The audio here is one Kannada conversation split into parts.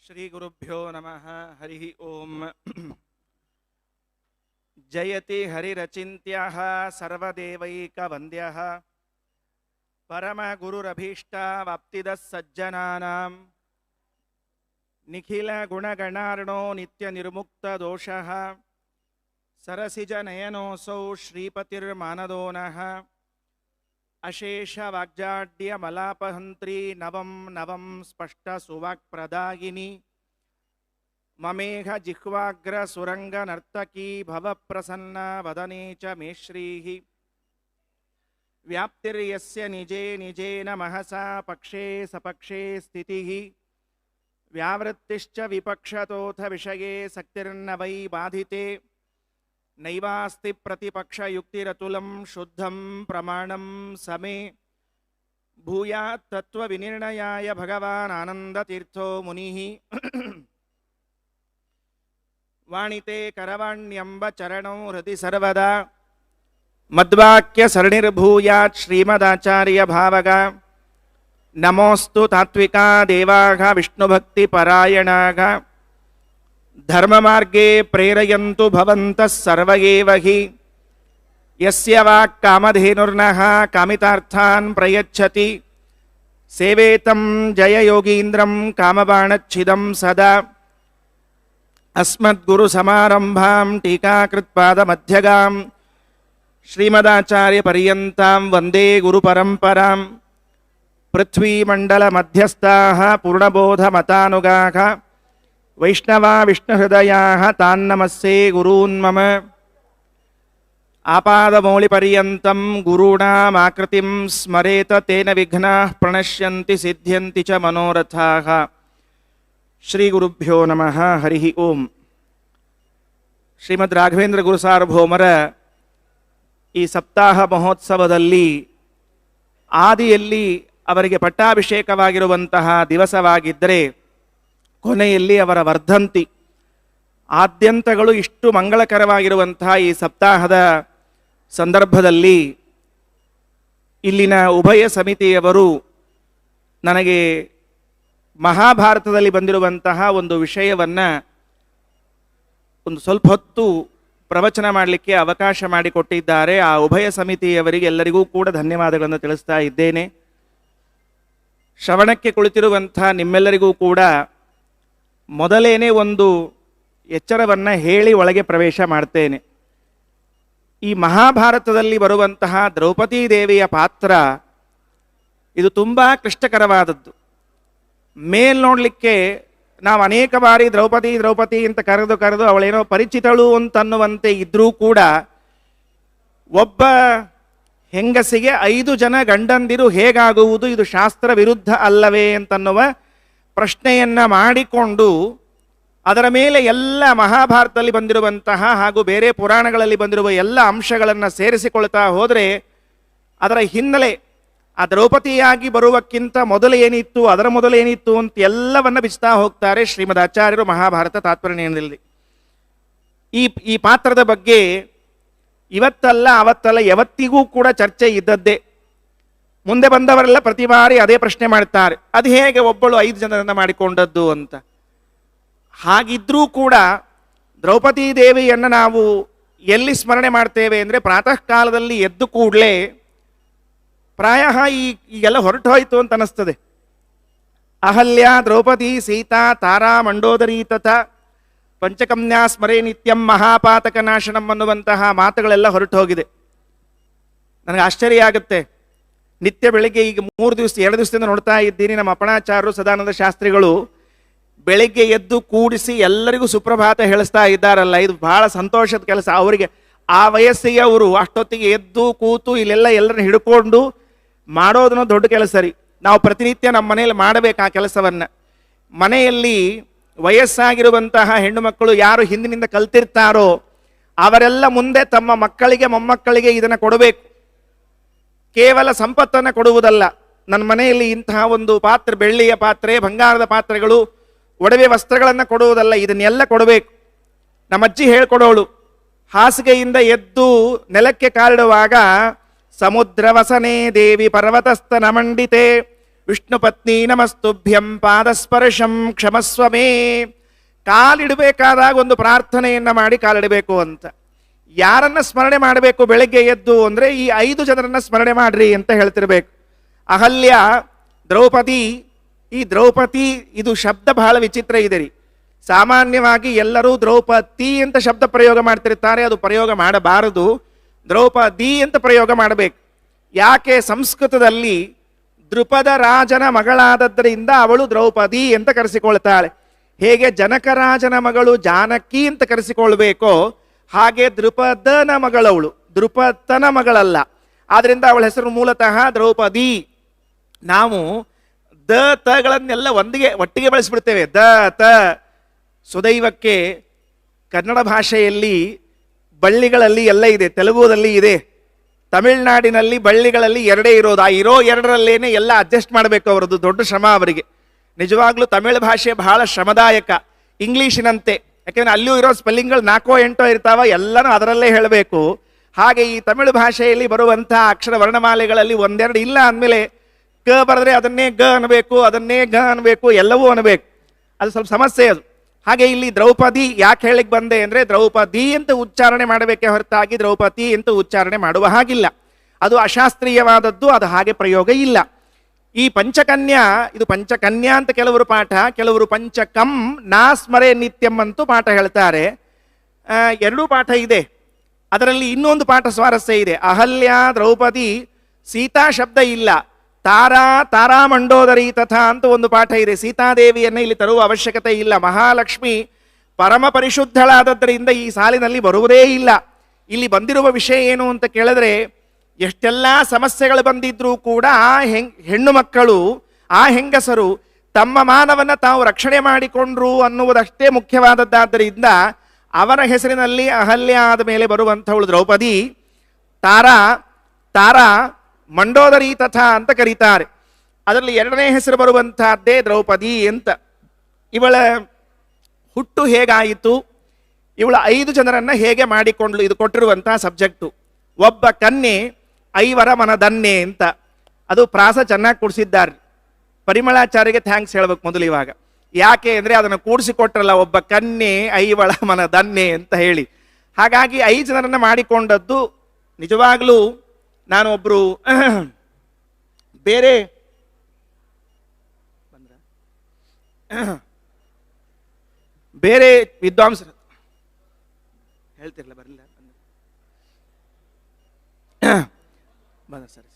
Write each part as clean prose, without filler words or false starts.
ಶ್ರೀಗುರುಭ್ಯೋ ನಮಃ. ಹರಿ ಓಂ. ಜಯತಿ ಹರಿರಚಿಂತ್ಯಃ ಸರ್ವದೇವೈಕವಂದ್ಯಃ ಪರಮಗುರುರಭೀಷ್ಟವಾಪ್ತಿದಃ ಸಜ್ಜನಾನಾಂ ನಿಖಿಲಗುಣಗಣಾರ್ಣೋ ನಿತ್ಯನಿರ್ಮುಕ್ತದೋಷಃ ಸರಸಿಜನಯನೋऽಸೌ ಶ್ರೀಪತಿರ್ಮಾನದೋ ನಃ ಅಶೇಷವಾಗ್ಜಾಡ್ಯಮಲಾಪಹಂತ್ರಿ ನವಂ ನವಂ ಸ್ಪಷ್ಟಸುವಾಕ್ಪ್ರದಾಯಿನಿ ಮಮೇಘ ಜಿಹ್ವಾಗ್ರ ಸುರಂಗ ನರ್ತಕೀ ಭವಪ್ರಸನ್ನ ವದನೆ ಚ ಮೇ ಶ್ರೀಃ ವ್ಯಾಪ್ತಿರ್ಯಸ್ಯ ನಿಜೇ ನಿಜೇನ ಮಹಸಾ ಪಕ್ಷೇ ಸಪಕ್ಷೇ ಸ್ಥಿತಿಃ ವ್ಯಾವೃತ್ತಿಶ್ಚ ವಿಪಕ್ಷತೋಥ ವಿಷಯೇ ಸಕ್ತಿರ್ನ ವೈ ಬಾಧಿತೆ ನೈವಾಸ್ತಿ ಪ್ರತಿಪಕ್ಷಯುಕ್ತಿರತುಲಂ ಶುದ್ಧಂ ಪ್ರಮಾಣಂ ಸಮೇ ಭೂಯಾತ್ ತತ್ವವಿನಿರ್ಣಯಾಯ ಭಗವಾನ್ ಆನಂದತೀರ್ಥೋ ಮುನಿಃ ವಾಣಿತೆ ಕರವಾಣ್ಯಂಬ ಚರಣೌ ಹೃದಿ ಸರ್ವದಾ ಮದ್ವಾಕ್ಯ ಸರಣಿರ್ಭೂಯಾತ್ ಶ್ರೀಮದಾಚಾರ್ಯ ಭಾವಗ ನಮೋಸ್ತು ತಾತ್ವಿಕಾ ದೇವಾಘ ವಿಷ್ಣುಭಕ್ತಿ ಪರಾಯಣಾಘ ಧರ್ಮಮಾರ್ಗೇ ಪ್ರೇರಯಂತು ಭವಂತಃ ಸರ್ವ ಏವ ಹಿ ಯಸ್ಯ ವಾಕ್ ಕಾಮಧೇನುರ್ನಃ ಕಾಮಿತಾರ್ಥಾನ್ ಪ್ರಯಚ್ಛತಿ ಸೇವೇತಂ ಜಯಯೋಗೀಂದ್ರಂ ಕಾಮಬಾಣಚ್ಛಿದಂ ಸದಾ ಅಸ್ಮದ್ಗುರು ಸಮಾರಂಭಾಂ ಟೀಕಾಕೃತ್ಪಾದಮಧ್ಯಗಾಂ ಶ್ರೀಮದಾಚಾರ್ಯ ಪರ್ಯಂತಾಂ ವಂದೇ ಗುರುಪರಂಪರಾಂ ಪೃಥ್ವೀಮಂಡಲ ಮಧ್ಯಸ್ಥಾಃ ಪೂರ್ಣಬೋಧಮತಾನುಗಾಃ ವೈಷ್ಣವಾ ವಿಷ್ಣುಹೃದಯಾಃ ತಾನ್ನಮಸ್ಸೇ ಗುರೂನ್ ಮಮ ಆಪಾದಮೌಳಿಪರ್ಯಂತಂ ಗುರುಣಾಮಾಕೃತಿಂ ಸ್ಮರೇತ ತೇನ ವಿಘ್ನಾಃ ಪ್ರಣಶ್ಯಂತಿ ಸಿದ್ಧ್ಯಂತಿ ಚ ಮನೋರಥಾಃ. ಶ್ರೀ ಗುರುಭ್ಯೋ ನಮಃ. ಹರಿ ಓಂ. ಶ್ರೀಮದ್ ರಾಘವೇಂದ್ರ ಗುರು ಸಾರ್ವಭೌಮರ ಈ ಸಪ್ತಾಹ ಮಹೋತ್ಸವದಲ್ಲಿ ಆದಿಯಲ್ಲಿ ಅವರಿಗೆ ಪಟ್ಟಾಭಿಷೇಕವಾಗಿರುವಂತಹ ದಿವಸವಾಗಿದ್ದರೆ ಕೊನೆಯಲ್ಲಿ ಅವರ ವರ್ಧಂತಿ, ಆದ್ಯಂತಗಳು ಇಷ್ಟು ಮಂಗಳಕರವಾಗಿರುವಂತಹ ಈ ಸಪ್ತಾಹದ ಸಂದರ್ಭದಲ್ಲಿ ಇಲ್ಲಿನ ಉಭಯ ಸಮಿತಿಯವರು ನನಗೆ ಮಹಾಭಾರತದಲ್ಲಿ ಬಂದಿರುವಂತಹ ಒಂದು ವಿಷಯವನ್ನು ಒಂದು ಸ್ವಲ್ಪ ಹೊತ್ತು ಪ್ರವಚನ ಮಾಡಲಿಕ್ಕೆ ಅವಕಾಶ ಮಾಡಿಕೊಟ್ಟಿದ್ದಾರೆ. ಆ ಉಭಯ ಸಮಿತಿಯವರಿಗೆ ಎಲ್ಲರಿಗೂ ಕೂಡ ಧನ್ಯವಾದಗಳನ್ನು ತಿಳಿಸ್ತಾ ಇದ್ದೇನೆ. ಶ್ರವಣಕ್ಕೆ ಕುಳಿತಿರುವಂಥ ನಿಮ್ಮೆಲ್ಲರಿಗೂ ಕೂಡ ಮೊದಲೇನೆ ಒಂದು ಎಚ್ಚರವನ್ನು ಹೇಳಿ ಒಳಗೆ ಪ್ರವೇಶ ಮಾಡ್ತೇನೆ. ಈ ಮಹಾಭಾರತದಲ್ಲಿ ಬರುವಂತಹ ದ್ರೌಪದಿ ದೇವಿಯ ಪಾತ್ರ ಇದು ತುಂಬ ಕ್ಲಿಷ್ಟಕರವಾದದ್ದು. ಮೇಲ್ ನೋಡಲಿಕ್ಕೆ ನಾವು ಅನೇಕ ಬಾರಿ ದ್ರೌಪದಿ ದ್ರೌಪದಿ ಅಂತ ಕರೆದು ಅವಳೇನೋ ಪರಿಚಿತಳು ಅಂತನ್ನುವಂತೆ ಇದ್ರೂ ಕೂಡ ಒಬ್ಬ ಹೆಂಗಸಿಗೆ 5 ಜನ ಗಂಡಂದಿರು ಹೇಗಾಗುವುದು, ಇದು ಶಾಸ್ತ್ರ ವಿರುದ್ಧ ಅಲ್ಲವೇ ಅಂತನ್ನುವ ಪ್ರಶ್ನೆಯನ್ನು ಮಾಡಿಕೊಂಡು ಅದರ ಮೇಲೆ ಎಲ್ಲ ಮಹಾಭಾರತದಲ್ಲಿ ಬಂದಿರುವಂತಹ ಹಾಗೂ ಬೇರೆ ಪುರಾಣಗಳಲ್ಲಿ ಬಂದಿರುವ ಎಲ್ಲ ಅಂಶಗಳನ್ನು ಸೇರಿಸಿಕೊಳ್ತಾ ಹೋದರೆ ಅದರ ಹಿನ್ನೆಲೆ ಆ ದ್ರೌಪದಿಯಾಗಿ ಬರುವಕ್ಕಿಂತ ಮೊದಲು ಏನಿತ್ತು, ಅದರ ಮೊದಲು ಏನಿತ್ತು ಅಂತ ಎಲ್ಲವನ್ನು ಬಿಚ್ತಾ ಹೋಗ್ತಾರೆ ಶ್ರೀಮದ್ ಆಚಾರ್ಯರು ಮಹಾಭಾರತ ತಾತ್ಪರ್ಯದಲ್ಲಿ. ಈ ಪಾತ್ರದ ಬಗ್ಗೆ ಇವತ್ತಲ್ಲ ಅವತ್ತಲ್ಲ ಯಾವತ್ತಿಗೂ ಕೂಡ ಚರ್ಚೆ ಇದ್ದದ್ದೇ. ಮುಂದೆ ಬಂದವರೆಲ್ಲ ಪ್ರತಿ ಬಾರಿ ಅದೇ ಪ್ರಶ್ನೆ ಮಾಡ್ತಾರೆ, ಅದು ಹೇಗೆ ಒಬ್ಬಳು 5 ಜನರನ್ನು ಮಾಡಿಕೊಂಡದ್ದು ಅಂತ. ಹಾಗಿದ್ರೂ ಕೂಡ ದ್ರೌಪದಿ ದೇವಿಯನ್ನು ನಾವು ಎಲ್ಲಿ ಸ್ಮರಣೆ ಮಾಡ್ತೇವೆ ಅಂದರೆ ಪ್ರಾತಃ ಕಾಲದಲ್ಲಿ ಎದ್ದು ಕೂಡಲೇ ಪ್ರಾಯ ಈಗೆಲ್ಲ ಹೊರಟು ಹೋಯಿತು ಅಂತ ಅನ್ನಿಸ್ತದೆ. ಅಹಲ್ಯ ದ್ರೌಪದಿ ಸೀತಾ ತಾರಾ ಮಂಡೋದರಿ ತಥಾ ಪಂಚಕನ್ಯಾ ಸ್ಮರೇ ನಿತ್ಯಂ ಮಹಾಪಾತಕ ನಾಶನಂ ಅನ್ನುವಂತಹ ಮಾತುಗಳೆಲ್ಲ ಹೊರಟು ಹೋಗಿದೆ. ನನಗೆ ಆಶ್ಚರ್ಯ ಆಗುತ್ತೆ. ನಿತ್ಯ ಬೆಳಿಗ್ಗೆ ಈಗ 2 ದಿವಸದಿಂದ ನೋಡ್ತಾ ಇದ್ದೀನಿ, ನಮ್ಮ ಅಪಣಾಚಾರ್ಯರು ಸದಾನಂದ ಶಾಸ್ತ್ರಿಗಳು ಬೆಳಿಗ್ಗೆ ಎದ್ದು ಕೂಡಿಸಿ ಎಲ್ಲರಿಗೂ ಸುಪ್ರಭಾತ ಹೇಳಿಸ್ತಾ ಇದ್ದಾರಲ್ಲ, ಇದು ಬಹಳ ಸಂತೋಷದ ಕೆಲಸ. ಅವರಿಗೆ ಆ ವಯಸ್ಸಿಗೆ ಅವರು ಅಷ್ಟೊತ್ತಿಗೆ ಎದ್ದು ಕೂತು ಇಲ್ಲೆಲ್ಲ ಎಲ್ಲರನ್ನ ಹಿಡ್ಕೊಂಡು ಮಾಡೋದನ್ನೋ ದೊಡ್ಡ ಕೆಲಸ ರೀ. ನಾವು ಪ್ರತಿನಿತ್ಯ ನಮ್ಮ ಮನೆಯಲ್ಲಿ ಮಾಡಬೇಕು ಆ ಕೆಲಸವನ್ನು. ಮನೆಯಲ್ಲಿ ವಯಸ್ಸಾಗಿರುವಂತಹ ಹೆಣ್ಣು ಮಕ್ಕಳು ಯಾರು ಹಿಂದಿನಿಂದ ಕಲ್ತಿರ್ತಾರೋ ಅವರೆಲ್ಲ ಮುಂದೆ ತಮ್ಮ ಮಕ್ಕಳಿಗೆ ಮೊಮ್ಮಕ್ಕಳಿಗೆ ಇದನ್ನು ಕೊಡಬೇಕು. ಕೇವಲ ಸಂಪತ್ತನ್ನು ಕೊಡುವುದಲ್ಲ, ನನ್ನ ಮನೆಯಲ್ಲಿ ಇಂತಹ ಒಂದು ಪಾತ್ರೆ, ಬೆಳ್ಳಿಯ ಪಾತ್ರೆ, ಬಂಗಾರದ ಪಾತ್ರೆಗಳು, ಒಡವೆ ವಸ್ತ್ರಗಳನ್ನು ಕೊಡುವುದಲ್ಲ, ಇದನ್ನೆಲ್ಲ ಕೊಡಬೇಕು. ನಮ್ಮಜ್ಜಿ ಹೇಳ್ಕೊಡೋಳು, ಹಾಸಿಗೆಯಿಂದ ಎದ್ದು ನೆಲಕ್ಕೆ ಕಾಲಿಡುವಾಗ ಸಮುದ್ರ ವಸನೆ ದೇವಿ ಪರ್ವತಸ್ಥ ನಮಂಡಿತೆ ವಿಷ್ಣು ಪತ್ನಿ ನಮಸ್ತುಭ್ಯಂ ಪಾದಸ್ಪರ್ಶಂ ಕ್ಷಮಸ್ವ ಮೇ. ಕಾಲಿಡಬೇಕಾದಾಗ ಒಂದು ಪ್ರಾರ್ಥನೆಯನ್ನ ಮಾಡಿ ಕಾಲಿಡಬೇಕು ಅಂತ. ಯಾರನ್ನ ಸ್ಮರಣೆ ಮಾಡಬೇಕು ಬೆಳಗ್ಗೆ ಎದ್ದು ಅಂದರೆ ಈ 5 ಜನರನ್ನ ಸ್ಮರಣೆ ಮಾಡ್ರಿ ಅಂತ ಹೇಳ್ತಿರ್ಬೇಕು. ಅಹಲ್ಯ, ದ್ರೌಪದಿ. ಈ ದ್ರೌಪದಿ ಇದು ಶಬ್ದ ಬಹಳ ವಿಚಿತ್ರ ಇದೆ ರೀ. ಸಾಮಾನ್ಯವಾಗಿ ಎಲ್ಲರೂ ದ್ರೌಪದಿ ಅಂತ ಶಬ್ದ ಪ್ರಯೋಗ ಮಾಡ್ತಿರ್ತಾರೆ. ಅದು ಪ್ರಯೋಗ ಮಾಡಬಾರದು, ದ್ರೌಪದಿ ಅಂತ ಪ್ರಯೋಗ ಮಾಡಬೇಕು. ಯಾಕೆ? ಸಂಸ್ಕೃತದಲ್ಲಿ ದೃಪದ ರಾಜನ ಮಗಳಾದದ್ದರಿಂದ ಅವಳು ದ್ರೌಪದಿ ಅಂತ ಕರೆಸಿಕೊಳ್ತಾಳೆ. ಹೇಗೆ ಜನಕರಾಜನ ಮಗಳು ಜಾನಕಿ ಅಂತ ಕರೆಸಿಕೊಳ್ಬೇಕೋ ಹಾಗೆ ದೃಪದನ ಮಗಳವಳು, ದೃಪದನ ಮಗಳಲ್ಲ. ಆದ್ರಿಂದ ಅವಳ ಹೆಸರು ಮೂಲತಃ ದ್ರೌಪದಿ. ನಾವು ದ ತಗಳನ್ನೆಲ್ಲ ಒಟ್ಟಿಗೆ ಬಳಸಿಬಿಡ್ತೇವೆ. ದ ತ. ಸುದೈವಕ್ಕೆ ಕನ್ನಡ ಭಾಷೆಯಲ್ಲಿ ಬಳ್ಳಿಗಳಲ್ಲಿ ಎಲ್ಲ ಇದೆ, ತೆಲುಗುದಲ್ಲಿ ಇದೆ, ತಮಿಳುನಾಡಿನಲ್ಲಿ ಬಳ್ಳಿಗಳಲ್ಲಿ 2 ಇರೋದು. ಆ ಇರೋ 2ರಲ್ಲೇನೆ ಎಲ್ಲ ಅಡ್ಜಸ್ಟ್ ಮಾಡಬೇಕು. ಅವರದ್ದು ದೊಡ್ಡ ಶ್ರಮ ಅವರಿಗೆ. ನಿಜವಾಗ್ಲೂ ತಮಿಳು ಭಾಷೆ ಬಹಳ ಶ್ರಮದಾಯಕ, ಇಂಗ್ಲೀಷಿನಂತೆ. ಯಾಕೆಂದ್ರೆ ಅಲ್ಲಿಯೂ ಇರೋ ಸ್ಪೆಲ್ಲಿಂಗ್ಗಳು 4-8 ಇರ್ತಾವ, ಎಲ್ಲನೂ ಅದರಲ್ಲೇ ಹೇಳಬೇಕು. ಹಾಗೆ ಈ ತಮಿಳು ಭಾಷೆಯಲ್ಲಿ ಬರುವಂತಹ ಅಕ್ಷರ ವರ್ಣಮಾಲೆಗಳಲ್ಲಿ 1-2 ಇಲ್ಲ ಅಂದಮೇಲೆ ಕ ಬರೆದ್ರೆ ಅದನ್ನೇ ಗ ಅನ್ಬೇಕು, ಅದನ್ನೇ ಗ ಅನ್ಬೇಕು, ಎಲ್ಲವೂ ಅನ್ಬೇಕು. ಅದು ಸ್ವಲ್ಪ ಸಮಸ್ಯೆ ಅದು. ಹಾಗೆ ಇಲ್ಲಿ ದ್ರೌಪದಿ ಯಾಕೆ ಹೇಳಿಕ್ ಬಂದೆ ಅಂದರೆ ದ್ರೌಪದಿ ಅಂತ ಉಚ್ಚಾರಣೆ ಮಾಡಬೇಕೆ ಹೊರತಾಗಿ ದ್ರೌಪದಿ ಅಂತ ಉಚ್ಚಾರಣೆ ಮಾಡುವ ಹಾಗಿಲ್ಲ. ಅದು ಅಶಾಸ್ತ್ರೀಯವಾದದ್ದು, ಅದು ಹಾಗೆ ಪ್ರಯೋಗ ಇಲ್ಲ. ಈ ಪಂಚಕನ್ಯಾ, ಇದು ಪಂಚಕನ್ಯಾ ಅಂತ ಕೆಲವರು ಪಾಠ, ಕೆಲವರು ಪಂಚಕಂ ನಾ ಸ್ಮರೆ ನಿತ್ಯಂ ಅಂತೂ ಪಾಠ ಹೇಳ್ತಾರೆ. 2 ಪಾಠ ಇದೆ. ಅದರಲ್ಲಿ ಇನ್ನೊಂದು ಪಾಠ ಸ್ವಾರಸ್ಯ ಇದೆ. ಅಹಲ್ಯ, ದ್ರೌಪದಿ, ಸೀತಾ ಶಬ್ದ ಇಲ್ಲ. ತಾರಾ, ತಾರಾ ಮಂಡೋದರಿ ತಥಾ ಅಂತ ಒಂದು ಪಾಠ ಇದೆ. ಸೀತಾದೇವಿಯನ್ನು ಇಲ್ಲಿ ತರುವ ಅವಶ್ಯಕತೆ ಇಲ್ಲ. ಮಹಾಲಕ್ಷ್ಮಿ ಪರಮ ಪರಿಶುದ್ಧಳಾದದ್ದರಿಂದ ಈ ಸಾಲಿನಲ್ಲಿ ಬರುವುದೇ ಇಲ್ಲ. ಇಲ್ಲಿ ಬಂದಿರುವ ವಿಷಯ ಏನು ಅಂತ ಕೇಳಿದ್ರೆ, ಎಷ್ಟೆಲ್ಲ ಸಮಸ್ಯೆಗಳು ಬಂದಿದ್ರೂ ಕೂಡ ಆ ಹೆಣ್ಣು ಮಕ್ಕಳು, ಆ ಹೆಂಗಸರು ತಮ್ಮ ಮಾನವನ್ನ ತಾವು ರಕ್ಷಣೆ ಮಾಡಿಕೊಂಡ್ರು ಅನ್ನುವುದಷ್ಟೇ ಮುಖ್ಯವಾದದ್ದಾದ್ದರಿಂದ ಅವರ ಹೆಸರಿನಲ್ಲಿ ಅಹಲ್ಯ ಆದ ಮೇಲೆ ಬರುವಂಥವಳು ದ್ರೌಪದಿ. ತಾರಾ, ತಾರಾ ಮಂಡೋದರಿ ತಥಾ ಅಂತ ಕರೀತಾರೆ. ಅದರಲ್ಲಿ 2ನೇ ಹೆಸರು ಬರುವಂತಹದ್ದೇ ದ್ರೌಪದಿ ಅಂತ. ಇವಳ ಹುಟ್ಟು ಹೇಗಾಯಿತು, ಇವಳ 5 ಜನರನ್ನ ಹೇಗೆ ಮಾಡಿಕೊಂಡ್ಲು, ಇದು ಕೊಟ್ಟಿರುವಂತಹ ಸಬ್ಜೆಕ್ಟು. ಒಬ್ಬ ಕನ್ಯೆ 5ವರ ಮನದನ್ನೆ ಅಂತ. ಅದು ಪ್ರಾಸ ಚೆನ್ನಾಗಿ ಕೂಡಿಸಿದ್ದಾರೆ. ಪರಿಮಳಾಚಾರ್ಯಗೆ ಥ್ಯಾಂಕ್ಸ್ ಹೇಳ್ಬೇಕು ಮೊದಲು ಇವಾಗ. ಯಾಕೆ ಅಂದರೆ ಅದನ್ನು ಕೂಡಿಸಿಕೊಟ್ರಲ್ಲ, ಒಬ್ಬ ಕನ್ಯೆ 5ವಳ ಮನದನ್ನೆ ಅಂತ ಹೇಳಿ. ಹಾಗಾಗಿ 5 ಜನರನ್ನ ಮಾಡಿಕೊಂಡದ್ದು ನಿಜವಾಗ್ಲೂ. ನಾನು ಒಬ್ರು ಬೇರೆ ಬೇರೆ ವಿದ್ವಾಂಸರು ಹೇಳ್ತಿರ್ಲ ಬರಲಿಲ್ಲ ಬಂದ ಸರಿ.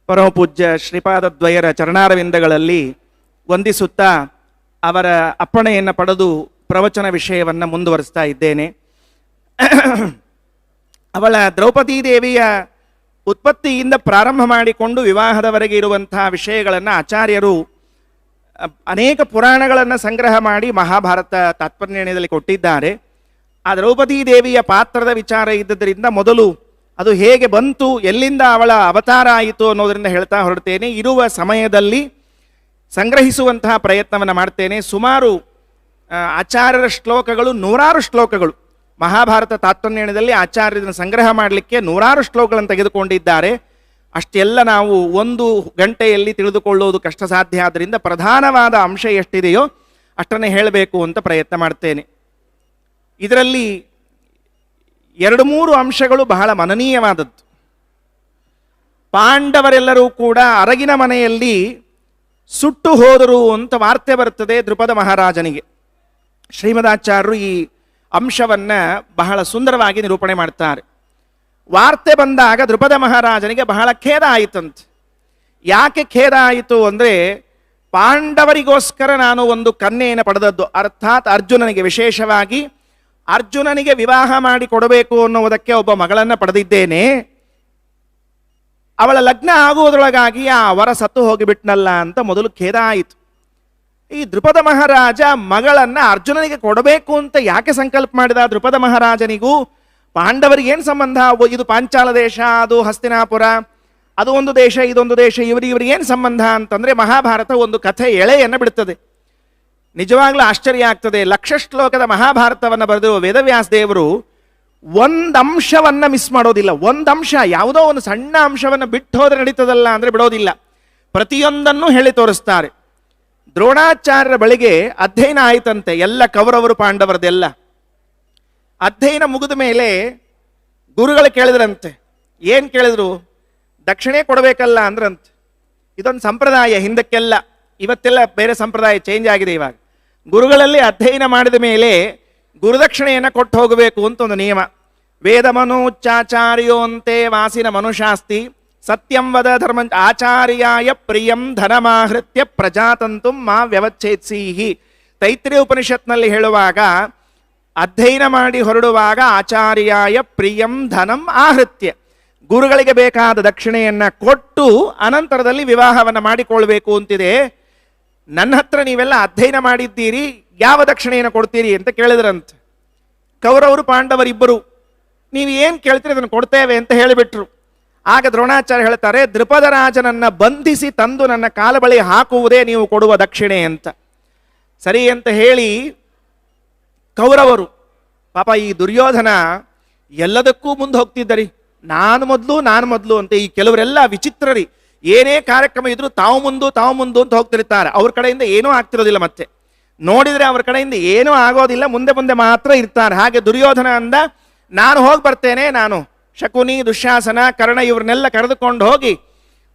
ಪರಮಪೂಜ್ಯ ಶ್ರೀಪಾದದ್ವಯರ ಚರಣಾರವಿಂದಗಳಲ್ಲಿ ವಂದಿಸುತ್ತಾ ಅವರ ಅಪ್ಪಣೆಯನ್ನು ಪಡೆದು ಪ್ರವಚನ ವಿಷಯವನ್ನು ಮುಂದುವರಿಸ್ತಾ ಇದ್ದೇನೆ. ಅವಳ ದ್ರೌಪದಿ ದೇವಿಯ ಉತ್ಪತ್ತಿಯಿಂದ ಪ್ರಾರಂಭ ಮಾಡಿಕೊಂಡು ವಿವಾಹದವರೆಗೆ ಇರುವಂತಹ ವಿಷಯಗಳನ್ನು ಆಚಾರ್ಯರು ಅನೇಕ ಪುರಾಣಗಳನ್ನು ಸಂಗ್ರಹ ಮಾಡಿ ಮಹಾಭಾರತ ತಾತ್ಪರ್ಯದಲ್ಲಿ ಕೊಟ್ಟಿದ್ದಾರೆ. ಆ ದ್ರೌಪದಿ ದೇವಿಯ ಪಾತ್ರದ ವಿಚಾರ ಇದ್ದದರಿಂದ ಮೊದಲು ಅದು ಹೇಗೆ ಬಂತು, ಎಲ್ಲಿಂದ ಅವಳ ಅವತಾರ ಆಯಿತು ಅನ್ನೋದರಿಂದ ಹೇಳ್ತಾ ಹೊರಡ್ತೇನೆ. ಇರುವ ಸಮಯದಲ್ಲಿ ಸಂಗ್ರಹಿಸುವಂತಹ ಪ್ರಯತ್ನವನ್ನು ಮಾಡ್ತೇನೆ. ಸುಮಾರು ಆಚಾರ್ಯರ ಶ್ಲೋಕಗಳು 100 ಶ್ಲೋಕಗಳು ಮಹಾಭಾರತ ತಾತ್ಪರ್ಯದಲ್ಲಿ ಆಚಾರ್ಯರನ್ನು ಸಂಗ್ರಹ ಮಾಡಲಿಕ್ಕೆ 100 ಶ್ಲೋಕಗಳನ್ನು ತೆಗೆದುಕೊಂಡಿದ್ದಾರೆ. ಅಷ್ಟೆಲ್ಲ ನಾವು 1 ಗಂಟೆಯಲ್ಲಿ ತಿಳಿದುಕೊಳ್ಳುವುದು ಕಷ್ಟ ಸಾಧ್ಯ. ಆದ್ದರಿಂದ ಪ್ರಧಾನವಾದ ಅಂಶ ಎಷ್ಟಿದೆಯೋ ಅಷ್ಟನ್ನೇ ಹೇಳಬೇಕು ಅಂತ ಪ್ರಯತ್ನ ಮಾಡ್ತೇನೆ. ಇದರಲ್ಲಿ 2-3 ಅಂಶಗಳು ಬಹಳ ಮನನೀಯವಾದದ್ದು. ಪಾಂಡವರೆಲ್ಲರೂ ಕೂಡ ಅರಗಿನ ಮನೆಯಲ್ಲಿ ಸುಟ್ಟು ಹೋದರು ಅಂತ ವಾರ್ತೆ ಬರುತ್ತದೆ ದೃಪದ ಮಹಾರಾಜನಿಗೆ. ಶ್ರೀಮದಾಚಾರ್ಯರು ಈ ಅಂಶವನ್ನು ಬಹಳ ಸುಂದರವಾಗಿ ನಿರೂಪಣೆ ಮಾಡ್ತಾರೆ. ವಾರ್ತೆ ಬಂದಾಗ ದೃಪದ ಮಹಾರಾಜನಿಗೆ ಬಹಳ ಖೇದ ಆಯಿತಂತೆ. ಯಾಕೆ ಖೇದ ಆಯಿತು ಅಂದರೆ, ಪಾಂಡವರಿಗೋಸ್ಕರ ನಾನು ಒಂದು ಕನ್ಯೆಯನ್ನು ಪಡೆದದ್ದು, ಅರ್ಥಾತ್ ಅರ್ಜುನನಿಗೆ ವಿಶೇಷವಾಗಿ ಅರ್ಜುನನಿಗೆ ವಿವಾಹ ಮಾಡಿ ಕೊಡಬೇಕು ಅನ್ನುವುದಕ್ಕೆ ಒಬ್ಬ ಮಗಳನ್ನು ಪಡೆದಿದ್ದೇನೆ, ಅವಳ ಲಗ್ನ ಆಗುವುದರೊಳಗಾಗಿ ಆ ವರ ಸತ್ತು ಹೋಗಿಬಿಟ್ನಲ್ಲ ಅಂತ ಮೊದಲು ಖೇದ ಆಯಿತು. ಈ ದೃಪದ ಮಹಾರಾಜ ಮಗಳನ್ನ ಅರ್ಜುನನಿಗೆ ಕೊಡಬೇಕು ಅಂತ ಯಾಕೆ ಸಂಕಲ್ಪ ಮಾಡಿದ? ದೃಪದ ಮಹಾರಾಜನಿಗೂ ಪಾಂಡವರಿಗೆ ಏನು ಸಂಬಂಧ? ಇದು ಪಾಂಚಾಲ ದೇಶ, ಅದು ಹಸ್ತಿನಾಪುರ, ಅದು ಒಂದು ದೇಶ, ಇದೊಂದು ದೇಶ, ಇವರಿಗೆ ಏನು ಸಂಬಂಧ ಅಂತಂದ್ರೆ ಮಹಾಭಾರತ ಒಂದು ಕಥೆ ಎಳೆಯನ್ನು ಬಿಡುತ್ತದೆ. ನಿಜವಾಗ್ಲೂ ಆಶ್ಚರ್ಯ ಆಗ್ತದೆ. ಲಕ್ಷ ಶ್ಲೋಕದ ಮಹಾಭಾರತವನ್ನು ಬರೆದಿರುವ ವೇದವ್ಯಾಸ ದೇವರು ಒಂದು ಅಂಶವನ್ನ ಮಿಸ್ ಮಾಡೋದಿಲ್ಲ. ಒಂದು ಅಂಶ, ಯಾವುದೋ ಒಂದು ಸಣ್ಣ ಅಂಶವನ್ನು ಬಿಟ್ಟು ಹೋದ್ರೆ ನಡೀತದಲ್ಲ ಅಂದ್ರೆ ಬಿಡೋದಿಲ್ಲ. ಪ್ರತಿಯೊಂದನ್ನು ಹೇಳಿ ತೋರಿಸ್ತಾರೆ. ದ್ರೋಣಾಚಾರ್ಯರ ಬಳಿಗೆ ಅಧ್ಯಯನ ಆಯ್ತಂತೆ, ಎಲ್ಲ ಕೌರವರು ಪಾಂಡವರದೆಲ್ಲ. ಅಧ್ಯಯನ ಮುಗಿದ ಮೇಲೆ ಗುರುಗಳು ಕೇಳಿದ್ರಂತೆ. ಏನು ಕೇಳಿದ್ರು? ದಕ್ಷಿಣೆ ಕೊಡಬೇಕಲ್ಲ ಅಂದ್ರಂತೆ. ಇದೊಂದು ಸಂಪ್ರದಾಯ ಹಿಂದಕ್ಕೆಲ್ಲ, ಇವತ್ತೆಲ್ಲ ಬೇರೆ ಸಂಪ್ರದಾಯ ಚೇಂಜ್ ಆಗಿದೆ. ಇವಾಗ ಗುರುಗಳಲ್ಲಿ ಅಧ್ಯಯನ ಮಾಡಿದ ಮೇಲೆ ಗುರುದಕ್ಷಿಣೆಯನ್ನು ಕೊಟ್ಟು ಹೋಗಬೇಕು ಅಂತ ಒಂದು ನಿಯಮ. ವೇದ ಮನೋಚ್ಚಾಚಾರ್ಯೋಂತೆ ವಾಸಿನ ಮನುಷಾಸ್ತಿ ಸತ್ಯಂ ವದ ಧರ್ಮ ಆಚಾರ್ಯಾಯ ಪ್ರಿಯಂ ಧನಮಾಹೃತ್ಯ ಪ್ರಜಾತಂತು ಮಾ ವ್ಯವಚ್ಛೇತ್ಸೀಹಿ. ತೈತ್ರಿಯ ಉಪನಿಷತ್ನಲ್ಲಿ ಹೇಳುವಾಗ ಅಧ್ಯಯನ ಮಾಡಿ ಹೊರಡುವಾಗ ಆಚಾರ್ಯಾಯ ಪ್ರಿಯಂ ಧನಂ ಆಹೃತ್ಯ, ಗುರುಗಳಿಗೆ ಬೇಕಾದ ದಕ್ಷಿಣೆಯನ್ನ ಕೊಟ್ಟು ಅನಂತರದಲ್ಲಿ ವಿವಾಹವನ್ನು ಮಾಡಿಕೊಳ್ಬೇಕು ಅಂತಿದೆ. ನನ್ನ ಹತ್ರ ನೀವೆಲ್ಲ ಅಧ್ಯಯನ ಮಾಡಿದ್ದೀರಿ, ಯಾವ ದಕ್ಷಿಣೆಯನ್ನು ಕೊಡ್ತೀರಿ ಅಂತ ಕೇಳಿದ್ರಂತೆ. ಕೌರವರು ಪಾಂಡವರಿಬ್ಬರು, ನೀವು ಏನು ಕೇಳ್ತೀರಿ ಅದನ್ನು ಕೊಡ್ತೇವೆ ಅಂತ ಹೇಳಿಬಿಟ್ರು. ಆಗ ದ್ರೋಣಾಚಾರ್ಯ ಹೇಳ್ತಾರೆ, ದೃಪದ ರಾಜನನ್ನ ಬಂಧಿಸಿ ತಂದು ನನ್ನ ಕಾಲ ಬಳಿ ಹಾಕುವುದೇ ನೀವು ಕೊಡುವ ದಕ್ಷಿಣೆ ಅಂತ. ಸರಿ ಅಂತ ಹೇಳಿ ಕೌರವರು, ಪಾಪ ಈ ದುರ್ಯೋಧನ ಎಲ್ಲದಕ್ಕೂ ಮುಂದೆ ಹೋಗ್ತಿದ್ದರಿ, ನಾನು ಮೊದಲು ಅಂತ. ಈ ಕೆಲವರೆಲ್ಲ ವಿಚಿತ್ರರಿ, ಏನೇ ಕಾರ್ಯಕ್ರಮ ಇದ್ರು ತಾವು ಮುಂದು ಅಂತ ಹೋಗ್ತಿರ್ತಾರೆ. ಅವ್ರ ಕಡೆಯಿಂದ ಏನೂ ಆಗ್ತಿರೋದಿಲ್ಲ. ಮತ್ತೆ ನೋಡಿದ್ರೆ ಅವ್ರ ಕಡೆಯಿಂದ ಏನೂ ಆಗೋದಿಲ್ಲ, ಮುಂದೆ ಮಾತ್ರ ಇರ್ತಾರೆ. ಹಾಗೆ ದುರ್ಯೋಧನ ಅಂದ, ನಾನು ಹೋಗಿ ಬರ್ತೇನೆ, ನಾನು ಶಕುನಿ, ದುಶ್ಯಾಸನ, ಕರ್ಣ ಇವ್ರನ್ನೆಲ್ಲ ಕರೆದುಕೊಂಡು ಹೋಗಿ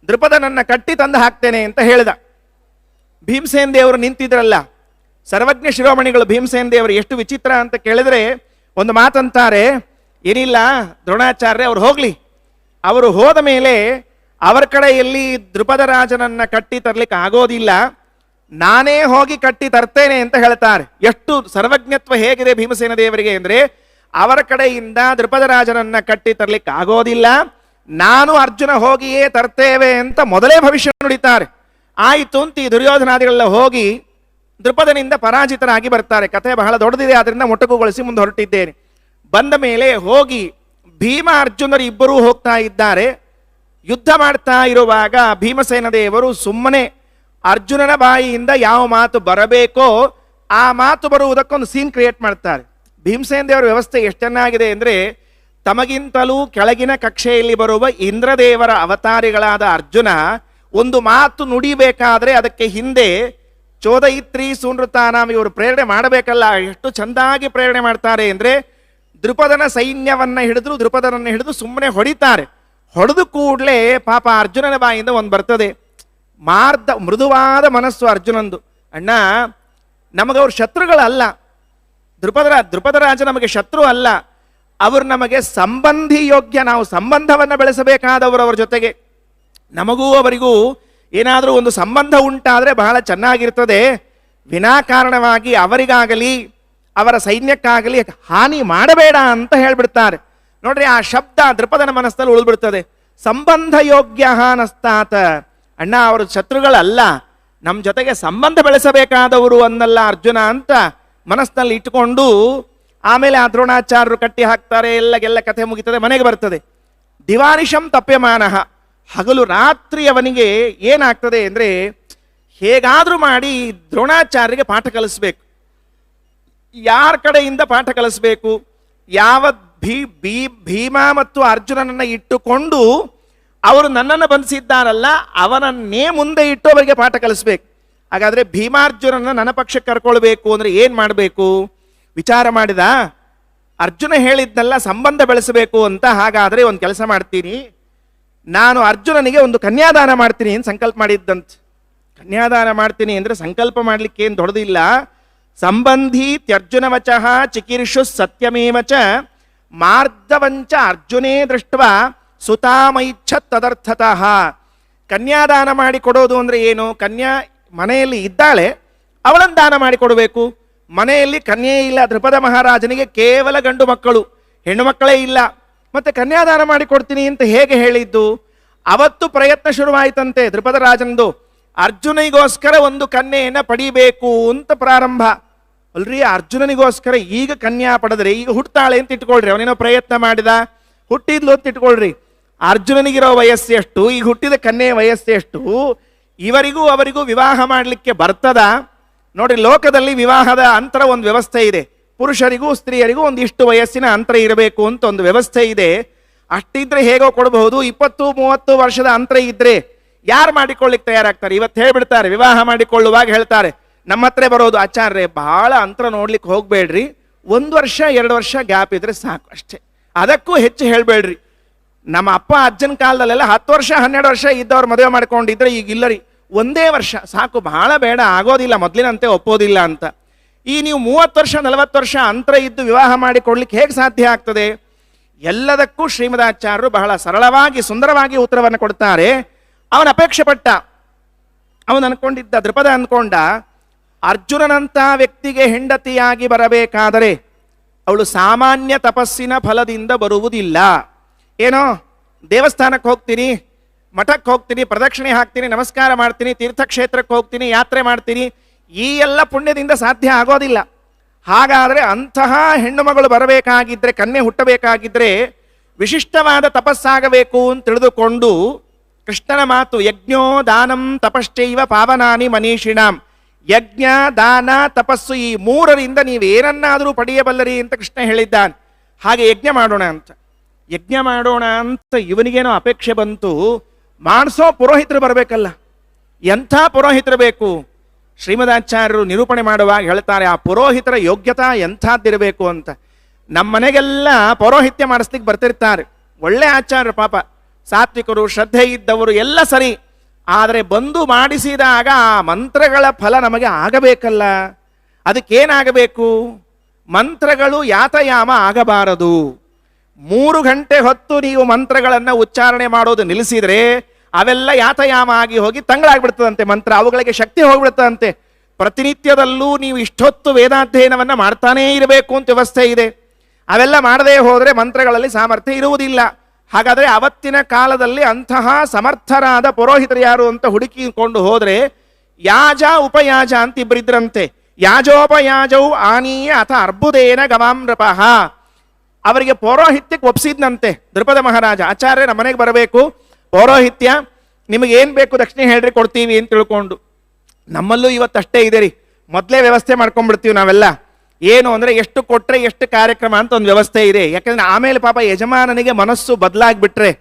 ದೃಪದನನ್ನ ಕಟ್ಟಿ ತಂದು ಹಾಕ್ತೇನೆ ಅಂತ ಹೇಳಿದ. ಭೀಮಸೇನ ದೇವರು ನಿಂತಿದ್ರಲ್ಲ, ಸರ್ವಜ್ಞ ಶಿರೋಮಣಿಗಳು ಭೀಮಸೇನ ದೇವರು. ಎಷ್ಟು ವಿಚಿತ್ರ ಅಂತ ಕೇಳಿದ್ರೆ ಒಂದು ಮಾತಂತಾರೆ, ಏನಿಲ್ಲ ದ್ರೋಣಾಚಾರ್ಯ ಅವ್ರು ಹೋಗ್ಲಿ, ಅವರು ಹೋದ ಮೇಲೆ ಅವರ ಕಡೆಯಲ್ಲಿ ದೃಪದ ರಾಜನನ್ನ ಕಟ್ಟಿ ತರ್ಲಿಕ್ಕೆ ಆಗೋದಿಲ್ಲ, ನಾನೇ ಹೋಗಿ ಕಟ್ಟಿ ತರ್ತೇನೆ ಅಂತ ಹೇಳ್ತಾರೆ. ಎಷ್ಟು ಸರ್ವಜ್ಞತ್ವ ಹೇಗಿದೆ ಭೀಮಸೇನ ದೇವರಿಗೆ ಅಂದ್ರೆ, ಅವರ ಕಡೆಯಿಂದ ದೃಪದ ರಾಜನನ್ನ ಕಟ್ಟಿ ತರ್ಲಿಕ್ಕೆ ಆಗೋದಿಲ್ಲ, ನಾನು ಅರ್ಜುನ ಹೋಗಿಯೇ ತರ್ತೇವೆ ಅಂತ ಮೊದಲೇ ಭವಿಷ್ಯ ನುಡಿತಾರೆ. ಆಯಿತು ಅಂತ ಈ ದುರ್ಯೋಧನಾದಿಗಳೆಲ್ಲ ಹೋಗಿ ದೃಪದನಿಂದ ಪರಾಜಿತರಾಗಿ ಬರ್ತಾರೆ. ಕಥೆ ಬಹಳ ದೊಡ್ಡದಿದೆ, ಅದರಿಂದ ಮೊಟಕುಗೊಳಿಸಿ ಮುಂದೆ ಹೊರಟಿದ್ದೇನೆ. ಬಂದ ಮೇಲೆ ಹೋಗಿ ಭೀಮ ಅರ್ಜುನರು ಇಬ್ಬರೂ ಹೋಗ್ತಾ ಇದ್ದಾರೆ. ಯುದ್ಧ ಮಾಡ್ತಾ ಇರುವಾಗ ಭೀಮಸೇನ ದೇವರು ಸುಮ್ಮನೆ ಅರ್ಜುನನ ಬಾಯಿಯಿಂದ ಯಾವ ಮಾತು ಬರಬೇಕೋ ಆ ಮಾತು ಬರುವುದಕ್ಕೊಂದು ಸೀನ್ ಕ್ರಿಯೇಟ್ ಮಾಡ್ತಾರೆ. ಭೀಮಸೇನ ದೇವರ ವ್ಯವಸ್ಥೆ ಎಷ್ಟು ಚೆನ್ನಾಗಿದೆ ಅಂದರೆ, ತಮಗಿಂತಲೂ ಕೆಳಗಿನ ಕಕ್ಷೆಯಲ್ಲಿ ಬರುವ ಇಂದ್ರದೇವರ ಅವತಾರಿಗಳಾದ ಅರ್ಜುನ ಒಂದು ಮಾತು ನುಡಿಬೇಕಾದ್ರೆ ಅದಕ್ಕೆ ಹಿಂದೆ ಚೋದಯಿತ್ರಿ ಸೂನೃತಾನಾಮ ಇವರು ಪ್ರೇರಣೆ ಮಾಡಬೇಕಲ್ಲ. ಎಷ್ಟು ಚೆಂದಾಗಿ ಪ್ರೇರಣೆ ಮಾಡ್ತಾರೆ ಅಂದರೆ, ದೃಪದನ ಸೈನ್ಯವನ್ನ ಹಿಡಿದು ಸುಮ್ಮನೆ ಹೊಡಿತಾರೆ. ಹೊಡೆದು ಕೂಡಲೇ ಪಾಪ ಅರ್ಜುನನ ಬಾಯಿಂದ ಒಂದು ಬರ್ತದೆ, ಮೃದುವಾದ ಮನಸ್ಸು ಅರ್ಜುನಂದು. ಅಣ್ಣ, ನಮಗವ್ರು ಶತ್ರುಗಳಲ್ಲ, ದೃಪದ ರಾಜ ನಮಗೆ ಶತ್ರು ಅಲ್ಲ, ಅವರು ನಮಗೆ ಸಂಬಂಧಿ ಯೋಗ್ಯ, ನಾವು ಸಂಬಂಧವನ್ನು ಬೆಳೆಸಬೇಕಾದವರು ಅವರ ಜೊತೆಗೆ. ನಮಗೂ ಅವರಿಗೂ ಏನಾದರೂ ಒಂದು ಸಂಬಂಧ ಉಂಟಾದರೆ ಬಹಳ ಚೆನ್ನಾಗಿರ್ತದೆ. ವಿನಾಕಾರಣವಾಗಿ ಅವರಿಗಾಗಲಿ ಅವರ ಸೈನ್ಯಕ್ಕಾಗಲಿ ಹಾನಿ ಮಾಡಬೇಡ ಅಂತ ಹೇಳ್ಬಿಡ್ತಾರೆ. ನೋಡ್ರಿ, ಆ ಶಬ್ದ ದೃಪದನ ಮನಸ್ಸಲ್ಲಿ ಉಳಿದ್ಬಿಡ್ತದೆ. ಸಂಬಂಧ ಯೋಗ್ಯ ನಸ್ತಾತ. ಅಣ್ಣ, ಅವರು ಶತ್ರುಗಳಲ್ಲ, ನಮ್ಮ ಜೊತೆಗೆ ಸಂಬಂಧ ಬೆಳೆಸಬೇಕಾದವರು ಅನ್ನಲ್ಲ ಅರ್ಜುನ ಅಂತ ಮನಸ್ಸಿನಲ್ಲಿ ಇಟ್ಟುಕೊಂಡು ಆಮೇಲೆ ಆ ದ್ರೋಣಾಚಾರ್ಯರು ಕಟ್ಟಿ ಹಾಕ್ತಾರೆ. ಎಲ್ಲ ಕಥೆ ಮುಗಿತದೆ, ಮನೆಗೆ ಬರ್ತದೆ. ದಿವಾನಿಶಂ ತಪ್ಯಮಾನಃ. ಹಗಲು ರಾತ್ರಿ ಅವನಿಗೆ ಏನಾಗ್ತದೆ ಅಂದರೆ, ಹೇಗಾದರೂ ಮಾಡಿ ದ್ರೋಣಾಚಾರ್ಯರಿಗೆ ಪಾಠ ಕಲಿಸ್ಬೇಕು. ಯಾರ ಕಡೆಯಿಂದ ಪಾಠ ಕಲಿಸ್ಬೇಕು? ಯಾವ ಭೀಮ ಮತ್ತು ಅರ್ಜುನನನ್ನು ಇಟ್ಟುಕೊಂಡು ಅವರು ನನ್ನನ್ನು ಬಂಧಿಸಿದ್ದಾರಲ್ಲ ಅವನನ್ನೇ ಮುಂದೆ ಇಟ್ಟು ಅವರಿಗೆ ಪಾಠ ಕಲಿಸ್ಬೇಕು. ಹಾಗಾದ್ರೆ ಭೀಮಾರ್ಜುನನ್ನ ನನ್ನ ಪಕ್ಷಕ್ಕೆ ಕರ್ಕೊಳ್ಬೇಕು ಅಂದ್ರೆ ಏನ್ ಮಾಡಬೇಕು? ವಿಚಾರ ಮಾಡಿದ. ಅರ್ಜುನ ಹೇಳಿದ್ನೆಲ್ಲ ಸಂಬಂಧ ಬೆಳೆಸಬೇಕು ಅಂತ. ಹಾಗಾದ್ರೆ ಒಂದು ಕೆಲಸ ಮಾಡ್ತೀನಿ, ನಾನು ಅರ್ಜುನನಿಗೆ ಒಂದು ಕನ್ಯಾದಾನ ಮಾಡ್ತೀನಿ ಅಂತ ಸಂಕಲ್ಪ ಮಾಡಿದ್ದಂತೆ. ಕನ್ಯಾದಾನ ಮಾಡ್ತೀನಿ ಅಂದ್ರೆ ಸಂಕಲ್ಪ ಮಾಡ್ಲಿಕ್ಕೆ ಏನು ದೊಡ್ಡದಿಲ್ಲ. ಸಂಬಂಧಿ ತ್ಯರ್ಜುನ ವಚಃ ಚಿಕೀರ್ಷು ಸತ್ಯಮೇವಚ ಮಾರ್ಧವಂಚ ಅರ್ಜುನೇ ದೃಷ್ಟ ಸುತಾಮೈಚ್ಛ ತದರ್ಥತಃ. ಕನ್ಯಾದಾನ ಮಾಡಿ ಕೊಡೋದು ಅಂದ್ರೆ ಏನು? ಕನ್ಯಾ ಮನೆಯಲ್ಲಿ ಇದ್ದಾಳೆ, ಅವಳನ್ನು ದಾನ ಮಾಡಿ ಕೊಡಬೇಕು. ಮನೆಯಲ್ಲಿ ಕನ್ಯೆ ಇಲ್ಲ. ದೃಪದ ಮಹಾರಾಜನಿಗೆ ಕೇವಲ ಗಂಡು ಮಕ್ಕಳು, ಹೆಣ್ಣು ಮಕ್ಕಳೇ ಇಲ್ಲ. ಮತ್ತೆ ಕನ್ಯಾದಾನ ಮಾಡಿಕೊಡ್ತೀನಿ ಅಂತ ಹೇಗೆ ಹೇಳಿದ್ದು? ಅವತ್ತು ಪ್ರಯತ್ನ ಶುರುವಾಯಿತಂತೆ ದೃಪದ ರಾಜನದು. ಅರ್ಜುನಿಗೋಸ್ಕರ ಒಂದು ಕನ್ಯೆಯನ್ನ ಪಡಿಬೇಕು ಅಂತ ಪ್ರಾರಂಭ. ಅಲ್ರಿ, ಅರ್ಜುನನಿಗೋಸ್ಕರ ಈಗ ಕನ್ಯಾ ಪಡೆದ್ರೆ ಈಗ ಹುಡ್ತಾಳೆ ಅಂತ ಇಟ್ಕೊಳ್ರಿ. ಅವನೇನೋ ಪ್ರಯತ್ನ ಮಾಡಿದ, ಹುಟ್ಟಿದ್ಲು ಅಂತ ಇಟ್ಕೊಳ್ರಿ. ಅರ್ಜುನನಿಗಿರೋ ವಯಸ್ಸು ಎಷ್ಟು, ಈಗ ಹುಟ್ಟಿದ ಕನ್ಯೆಯ ವಯಸ್ಸು ಎಷ್ಟು? ಇವರಿಗೂ ಅವರಿಗೂ ವಿವಾಹ ಮಾಡಲಿಕ್ಕೆ ಬರ್ತದ? ನೋಡಿ, ಲೋಕದಲ್ಲಿ ವಿವಾಹದ ಅಂತರ ಒಂದು ವ್ಯವಸ್ಥೆ ಇದೆ. ಪುರುಷರಿಗೂ ಸ್ತ್ರೀಯರಿಗೂ ಒಂದಿಷ್ಟು ವಯಸ್ಸಿನ ಅಂತರ ಇರಬೇಕು ಅಂತ ಒಂದು ವ್ಯವಸ್ಥೆ ಇದೆ. ಅಷ್ಟಿದ್ರೆ ಹೇಗೋ ಕೊಡಬಹುದು. 20-30 ವರ್ಷದ ಅಂತರ ಇದ್ರೆ ಯಾರು ಮಾಡಿಕೊಳ್ಳಿಕ್ಕೆ ತಯಾರಾಗ್ತಾರೆ? ಇವತ್ತು ಹೇಳ್ಬಿಡ್ತಾರೆ, ವಿವಾಹ ಮಾಡಿಕೊಳ್ಳುವಾಗ ಹೇಳ್ತಾರೆ, ನಮ್ಮ ಹತ್ರ ಬರೋದು, ಆಚಾರ್ಯ ಬಹಳ ಅಂತರ ನೋಡ್ಲಿಕ್ಕೆ ಹೋಗ್ಬೇಡ್ರಿ, 1 ವರ್ಷ 2 ವರ್ಷ ಗ್ಯಾಪ್ ಇದ್ರೆ ಸಾಕು ಅಷ್ಟೇ, ಅದಕ್ಕೂ ಹೆಚ್ಚು ಹೇಳ್ಬೇಡ್ರಿ. ನಮ್ಮ ಅಪ್ಪ ಅಜ್ಜನ ಕಾಲದಲ್ಲೆಲ್ಲ 10 ವರ್ಷ 12 ವರ್ಷ ಇದ್ದವ್ರು ಮದುವೆ ಮಾಡ್ಕೊಂಡಿದ್ರೆ ಈಗ ಇಲ್ಲರಿ, 1 ವರ್ಷ ಸಾಕು, ಬಹಳ ಬೇಡ, ಆಗೋದಿಲ್ಲ, ಮೊದಲಿನಂತೆ ಒಪ್ಪೋದಿಲ್ಲ ಅಂತ. ಈ ನೀವು 30 ವರ್ಷ 40 ವರ್ಷ ಅಂತರ ಇದ್ದು ವಿವಾಹ ಮಾಡಿ ಕೊಡ್ಲಿಕ್ಕೆ ಹೇಗೆ ಸಾಧ್ಯ ಆಗ್ತದೆ? ಎಲ್ಲದಕ್ಕೂ ಶ್ರೀಮದಾಚಾರ್ಯರು ಬಹಳ ಸರಳವಾಗಿ ಸುಂದರವಾಗಿ ಉತ್ತರವನ್ನು ಕೊಡ್ತಾರೆ. ಅವನ ಅಪೇಕ್ಷೆ ಪಟ್ಟ, ಅವನು ಅನ್ಕೊಂಡಿದ್ದ, ದೃಪದ ಅನ್ಕೊಂಡ, ಅರ್ಜುನನಂಥ ವ್ಯಕ್ತಿಗೆ ಹೆಂಡತಿಯಾಗಿ ಬರಬೇಕಾದರೆ ಅವಳು ಸಾಮಾನ್ಯ ತಪಸ್ಸಿನ ಫಲದಿಂದ ಬರುವುದಿಲ್ಲ. ಏನೋ ದೇವಸ್ಥಾನಕ್ಕೆ ಹೋಗ್ತೀನಿ, ಮಠಕ್ಕೆ ಹೋಗ್ತೀನಿ, ಪ್ರದಕ್ಷಿಣೆ ಹಾಕ್ತೀನಿ, ನಮಸ್ಕಾರ ಮಾಡ್ತೀನಿ, ತೀರ್ಥಕ್ಷೇತ್ರಕ್ಕೆ ಹೋಗ್ತೀನಿ, ಯಾತ್ರೆ ಮಾಡ್ತೀನಿ, ಈ ಎಲ್ಲ ಪುಣ್ಯದಿಂದ ಸಾಧ್ಯ ಆಗೋದಿಲ್ಲ. ಹಾಗಾದರೆ ಅಂತಹ ಹೆಣ್ಣು ಮಗಳು ಬರಬೇಕಾಗಿದ್ದರೆ, ಕನ್ಯೆ ಹುಟ್ಟಬೇಕಾಗಿದ್ದರೆ ವಿಶಿಷ್ಟವಾದ ತಪಸ್ಸಾಗಬೇಕು ಅಂತ ತಿಳಿದುಕೊಂಡು ಕೃಷ್ಣನ ಮಾತು, ಯಜ್ಞೋ ದಾನಂ ತಪಶ್ಚೈವ ಪಾವನಾನಿ ಮನೀಷಿಣಾಂ, ಯಜ್ಞ ದಾನ ತಪಸ್ಸು ಈ 3ರಿಂದ ನೀವೇನನ್ನಾದರೂ ಪಡೆಯಬಲ್ಲರಿ ಅಂತ ಕೃಷ್ಣ ಹೇಳಿದ್ದಾನೆ. ಹಾಗೆ ಯಜ್ಞ ಮಾಡೋಣ ಅಂತ, ಯಜ್ಞ ಮಾಡೋಣ ಅಂತ ಇವನಿಗೇನೋ ಅಪೇಕ್ಷೆ ಬಂತು. ಮಾಡಿಸೋ ಪುರೋಹಿತರು ಬರಬೇಕಲ್ಲ, ಎಂಥ ಪುರೋಹಿತರು ಬೇಕು? ಶ್ರೀಮದಾಚಾರ್ಯರು ನಿರೂಪಣೆ ಮಾಡುವಾಗ ಹೇಳ್ತಾರೆ, ಆ ಪುರೋಹಿತರ ಯೋಗ್ಯತಾ ಎಂಥದ್ದಿರಬೇಕು ಅಂತ. ನಮ್ಮ ಮನೆಗೆಲ್ಲ ಪೌರೋಹಿತ್ಯ ಮಾಡಿಸ್ಲಿಕ್ಕೆ ಬರ್ತಿರ್ತಾರೆ, ಒಳ್ಳೆ ಆಚಾರ್ಯರು ಪಾಪ, ಸಾತ್ವಿಕರು, ಶ್ರದ್ಧೆ ಇದ್ದವರು ಎಲ್ಲ ಸರಿ. ಆದರೆ ಬಂದು ಮಾಡಿಸಿದಾಗ ಆ ಮಂತ್ರಗಳ ಫಲ ನಮಗೆ ಆಗಬೇಕಲ್ಲ. ಅದಕ್ಕೇನಾಗಬೇಕು? ಮಂತ್ರಗಳು ಯಾತಯಾಮ ಆಗಬಾರದು. 3 ಗಂಟೆ ಹೊತ್ತು ನೀವು ಮಂತ್ರಗಳನ್ನು ಉಚ್ಚಾರಣೆ ಮಾಡೋದು ನಿಲ್ಲಿಸಿದ್ರೆ ಅವೆಲ್ಲ ಯಾತಯಾಮ ಆಗಿ ಹೋಗಿ ತಂಗಳಾಗ್ಬಿಡ್ತದಂತೆ ಮಂತ್ರ, ಅವುಗಳಿಗೆ ಶಕ್ತಿ ಹೋಗ್ಬಿಡ್ತದಂತೆ. ಪ್ರತಿನಿತ್ಯದಲ್ಲೂ ನೀವು ಇಷ್ಟೊತ್ತು ವೇದಾಧ್ಯಯನವನ್ನು ಮಾಡ್ತಾನೇ ಇರಬೇಕು ಅಂತ ವ್ಯವಸ್ಥೆ ಇದೆ. ಅವೆಲ್ಲ ಮಾಡದೇ ಹೋದರೆ ಮಂತ್ರಗಳಲ್ಲಿ ಸಾಮರ್ಥ್ಯ ಇರುವುದಿಲ್ಲ. ಹಾಗಾದರೆ ಅವತ್ತಿನ ಕಾಲದಲ್ಲಿ ಅಂತಹ ಸಮರ್ಥರಾದ ಪುರೋಹಿತರು ಯಾರು ಅಂತ ಹುಡುಕಿಕೊಂಡು ಹೋದರೆ ಯಾಜ ಉಪಯಾಜ ಅಂತ ಇಬ್ಬರಿದ್ರಂತೆ. ಯಾಜೋಪಯಾಜೌ ಆನೀಯ ಅಥ ಅರ್ಬುದೇನ ಗವಾಂ ನೃಪಃ. ಅವರಿಗೆ ಪೌರೋಹಿತ್ಯಕ್ಕೆ ಒಪ್ಪಿಸಿದ್ನಂತೆ ದೃಪದ ಮಹಾರಾಜ. ಆಚಾರ್ಯ ನಮ್ಮ ಮನೆಗೆ ಬರಬೇಕು, ಪೌರೋಹಿತ್ಯ ನಿಮಗೇನು ಬೇಕು ದಕ್ಷಿಣೆ ಹೇಳ್ರಿ, ಕೊಡ್ತೀವಿ ಅಂತ ತಿಳ್ಕೊಂಡು. ನಮ್ಮಲ್ಲೂ ಇವತ್ತಷ್ಟೇ ಇದೆ ರೀ, ಮೊದಲೇ ವ್ಯವಸ್ಥೆ ಮಾಡ್ಕೊಂಡ್ಬಿಡ್ತೀವಿ ನಾವೆಲ್ಲ. ಏನು ಅಂದರೆ ಎಷ್ಟು ಕೊಟ್ಟರೆ ಎಷ್ಟು ಕಾರ್ಯಕ್ರಮ ಅಂತ ಒಂದು ವ್ಯವಸ್ಥೆ ಇದೆ. ಯಾಕಂದರೆ ಆಮೇಲೆ ಪಾಪ ಯಜಮಾನನಿಗೆ ಮನಸ್ಸು ಬದಲಾಗಿಬಿಟ್ರೆ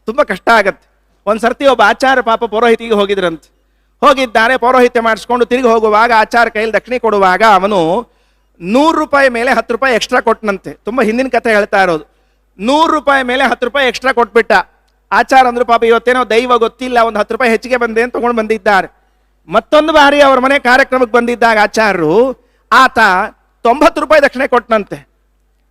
ತುಂಬ ಕಷ್ಟ ಆಗತ್ತೆ. ಒಂದು ಸರ್ತಿ ಒಬ್ಬ ಆಚಾರ್ಯ ಪಾಪ ಪೌರೋಹಿತಿಗೆ ಹೋಗಿದ್ರಂತೆ. ಹೋಗಿದ್ದಾರೆ, ಪೌರೋಹಿತ್ಯ ಮಾಡಿಸ್ಕೊಂಡು ತಿರುಗಿ ಹೋಗುವಾಗ ಆಚಾರ್ಯ ಕೈಯಲ್ಲಿ ದಕ್ಷಿಣೆ ಕೊಡುವಾಗ ಅವನು 100 ರೂಪಾಯಿ ಮೇಲೆ 10 ರೂಪಾಯಿ ಎಕ್ಸ್ಟ್ರಾ ಕೊಟ್ಟನಂತೆ. ತುಂಬ ಹಿಂದಿನ ಕಥೆ ಹೇಳ್ತಾ ಇರೋದು. 100 ರೂಪಾಯಿ ಮೇಲೆ 10 ರೂಪಾಯಿ ಎಕ್ಸ್ಟ್ರಾ ಕೊಟ್ಬಿಟ್ಟ. ಆಚಾರ ಅಂದ್ರು, ಪಾಪ ಇವತ್ತೇನೋ ದೈವ ಗೊತ್ತಿಲ್ಲ, ಒಂದು 10 ರೂಪಾಯಿ ಹೆಚ್ಚಿಗೆ ಬಂದೆ ಅಂತ ತಗೊಂಡು ಬಂದಿದ್ದಾರೆ. ಮತ್ತೊಂದು ಬಾರಿ ಅವ್ರ ಮನೆ ಕಾರ್ಯಕ್ರಮಕ್ಕೆ ಬಂದಿದ್ದಾಗ ಆಚಾರ್ಯರು ಆತ 90 ರೂಪಾಯಿ ದಕ್ಷಿಣೆ ಕೊಟ್ಟನಂತೆ,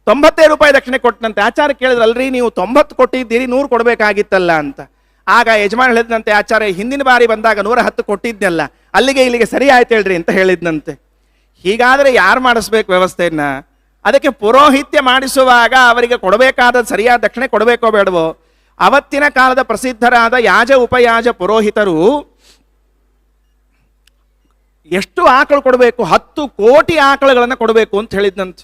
90 ರೂಪಾಯಿ ದಕ್ಷಿಣೆ ಕೊಟ್ಟನಂತೆ. ಆಚಾರ್ಯ ಕೇಳಿದ್ರು, ಅಲ್ರಿ ನೀವು 90 ಕೊಟ್ಟಿದ್ದೀರಿ, 100 ಕೊಡಬೇಕಾಗಿತ್ತಲ್ಲ ಅಂತ. ಆಗ ಯಜಮಾನ ಹೇಳಿದ್ನಂತೆ, ಆಚಾರ್ಯ ಹಿಂದಿನ ಬಾರಿ ಬಂದಾಗ 110 ಕೊಟ್ಟಿದ್ನಲ್ಲ, ಅಲ್ಲಿಗೆ ಇಲ್ಲಿಗೆ ಸರಿ ಆಯ್ತು ಹೇಳ್ರಿ ಅಂತ ಹೇಳಿದ್ನಂತೆ. ಹೀಗಾದರೆ ಯಾರು ಮಾಡಿಸ್ಬೇಕು ವ್ಯವಸ್ಥೆಯನ್ನ? ಅದಕ್ಕೆ ಪುರೋಹಿತ್ಯ ಮಾಡಿಸುವಾಗ ಅವರಿಗೆ ಕೊಡಬೇಕಾದ ಸರಿಯಾದ ದಕ್ಷಿಣೆ ಕೊಡಬೇಕೋ ಬೇಡವೋ? ಅವತ್ತಿನ ಕಾಲದ ಪ್ರಸಿದ್ಧರಾದ ಯಾಜ ಉಪಯಾಜ ಪುರೋಹಿತರು ಎಷ್ಟು ಆಕಳು ಕೊಡಬೇಕು? 10 ಕೋಟಿ ಆಕಳುಗಳನ್ನು ಕೊಡಬೇಕು ಅಂತ ಹೇಳಿದ್ನಂತೆ.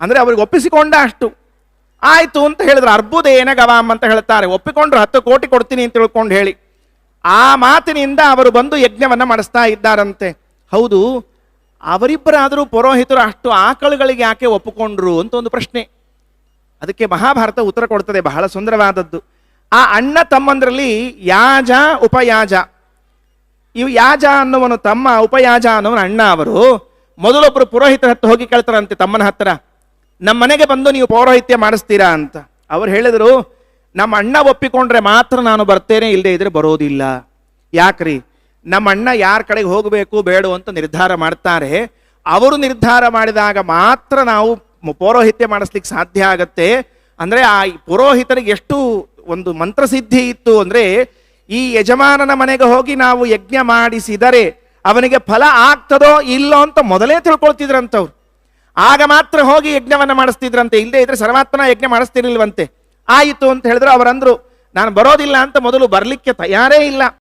ಅಂದರೆ ಅವ್ರಿಗೆ ಒಪ್ಪಿಸಿಕೊಂಡ ಅಷ್ಟು ಆಯಿತು ಅಂತ ಹೇಳಿದ್ರು. ಅರ್ಬುದೇನ ಗವಾಮ್ ಅಂತ ಹೇಳ್ತಾರೆ, ಒಪ್ಪಿಕೊಂಡ್ರು 10 ಕೋಟಿ ಕೊಡ್ತೀನಿ ಅಂತ ತಿಳ್ಕೊಂಡು ಹೇಳಿ. ಆ ಮಾತಿನಿಂದ ಅವರು ಬಂದು ಯಜ್ಞವನ್ನು ಮಾಡಿಸ್ತಾ ಇದ್ದಾರಂತೆ. ಹೌದು, ಅವರಿಬ್ಬರಾದರೂ ಪುರೋಹಿತರು ಅಷ್ಟು ಆಕಳುಗಳಿಗೆ ಯಾಕೆ ಒಪ್ಪಿಕೊಂಡ್ರು ಅಂತ ಒಂದು ಪ್ರಶ್ನೆ. ಅದಕ್ಕೆ ಮಹಾಭಾರತ ಉತ್ತರ ಕೊಡ್ತದೆ, ಬಹಳ ಸುಂದರವಾದದ್ದು. ಆ ಅಣ್ಣ ತಮ್ಮಂದ್ರಲ್ಲಿ ಯಾಜ ಉಪಯಾಜ, ಇವು ಯಾಜ ಅನ್ನುವನು ತಮ್ಮ, ಉಪಯಾಜ ಅನ್ನುವನು ಅಣ್ಣ. ಅವರು ಮೊದಲೊಬ್ಬರು ಪುರೋಹಿತರ ಹತ್ರ ಹೋಗಿ ಕೇಳ್ತಾರಂತೆ ತಮ್ಮನ ಹತ್ರ, ನಮ್ಮ ಮನೆಗೆ ಬಂದು ನೀವು ಪೌರೋಹಿತ್ಯ ಮಾಡಿಸ್ತೀರಾ ಅಂತ. ಅವ್ರು ಹೇಳಿದ್ರು, ನಮ್ಮ ಅಣ್ಣ ಒಪ್ಪಿಕೊಂಡ್ರೆ ಮಾತ್ರ ನಾನು ಬರ್ತೇನೆ, ಇಲ್ಲದೆ ಇದ್ರೆ ಬರೋದಿಲ್ಲ. ಯಾಕ್ರಿ? ನಮ್ಮ ಅಣ್ಣ ಯಾರ ಕಡೆಗೆ ಹೋಗಬೇಕು ಬೇಡ ಅಂತ ನಿರ್ಧಾರ ಮಾಡ್ತಾರೆ. ಅವರು ನಿರ್ಧಾರ ಮಾಡಿದಾಗ ಮಾತ್ರ ನಾವು ಪೌರೋಹಿತ್ಯ ಮಾಡಿಸ್ಲಿಕ್ಕೆ ಸಾಧ್ಯ ಆಗತ್ತೆ. ಅಂದರೆ ಆ ಪುರೋಹಿತರಿಗೆ ಎಷ್ಟು ಒಂದು ಮಂತ್ರಸಿದ್ಧಿ ಇತ್ತು ಅಂದರೆ, ಈ ಯಜಮಾನನ ಮನೆಗೆ ಹೋಗಿ ನಾವು ಯಜ್ಞ ಮಾಡಿಸಿದರೆ ಅವನಿಗೆ ಫಲ ಆಗ್ತದೋ ಇಲ್ಲೋ ಅಂತ ಮೊದಲೇ ತಿಳ್ಕೊಳ್ತಿದ್ರಂಥವ್ರು. ಆಗ ಮಾತ್ರ ಹೋಗಿ ಯಜ್ಞವನ್ನು ಮಾಡಿಸ್ತಿದ್ರಂತೆ, ಇಲ್ಲದೆ ಇದ್ರೆ ಸರ್ವಾತ್ಮನ ಯಜ್ಞ ಮಾಡಿಸ್ತಿರ್ಲಿಲ್ವಂತೆ. ಆಯಿತು ಅಂತ ಹೇಳಿದ್ರು. ಅವರಂದ್ರು ನಾನು ಬರೋದಿಲ್ಲ ಅಂತ ಮೊದಲು ಬರಲಿಕ್ಕೆ ತಯಾರೇ ಇಲ್ಲ.